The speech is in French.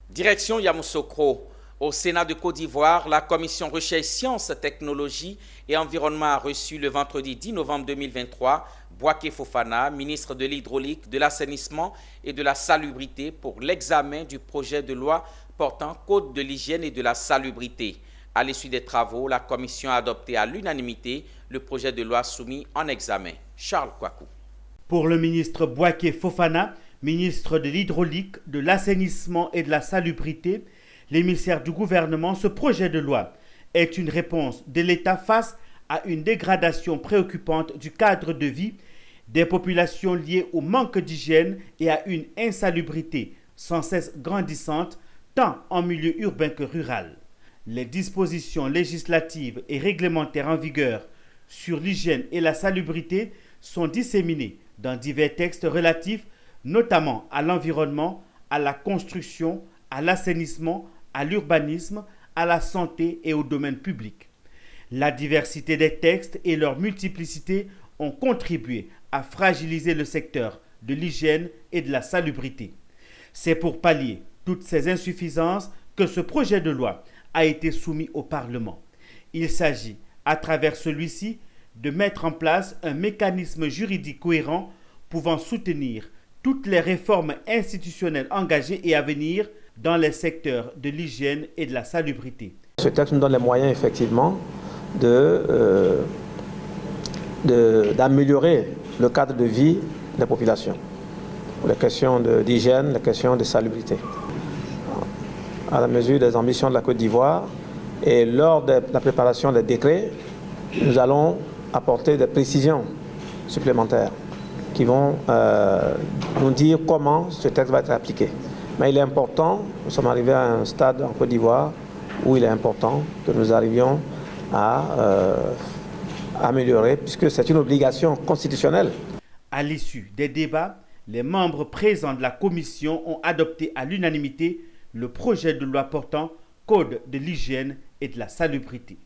Direction Yamoussoukro. Au Sénat de Côte d'Ivoire, la commission Recherche, Sciences, Technologies et Environnement a reçu le vendredi 10 novembre 2023 Bouaké Fofana, ministre de l'Hydraulique, de l'Assainissement et de la Salubrité pour l'examen du projet de loi portant Code de l'hygiène et de la salubrité. À l'issue des travaux, la commission a adopté à l'unanimité le projet de loi soumis en examen. Charles Kouakou. Pour le ministre Bouaké Fofana, ministre de l'Hydraulique, de l'Assainissement et de la Salubrité, l'émissaire du gouvernement, ce projet de loi est une réponse de l'État face à une dégradation préoccupante du cadre de vie des populations liées au manque d'hygiène et à une insalubrité sans cesse grandissante, tant en milieu urbain que rural. Les dispositions législatives et réglementaires en vigueur sur l'hygiène et la salubrité sont disséminées dans divers textes relatifs notamment à l'environnement, à la construction, à l'assainissement, à l'urbanisme, à la santé et au domaine public. La diversité des textes et leur multiplicité ont contribué à fragiliser le secteur de l'hygiène et de la salubrité. C'est pour pallier toutes ces insuffisances que ce projet de loi a été soumis au Parlement. Il s'agit, à travers celui-ci, de mettre en place un mécanisme juridique cohérent pouvant soutenir toutes les réformes institutionnelles engagées et à venir dans les secteurs de l'hygiène et de la salubrité. Ce texte nous donne les moyens effectivement d'améliorer le cadre de vie des populations, les questions d'hygiène, les questions de salubrité. À la mesure des ambitions de la Côte d'Ivoire et lors de la préparation des décrets, nous allons apporter des précisions supplémentaires qui vont nous dire comment ce texte va être appliqué. Mais il est important, nous sommes arrivés à un stade en Côte d'Ivoire où il est important que nous arrivions à améliorer, puisque c'est une obligation constitutionnelle. À l'issue des débats, les membres présents de la commission ont adopté à l'unanimité le projet de loi portant Code de l'hygiène et de la salubrité.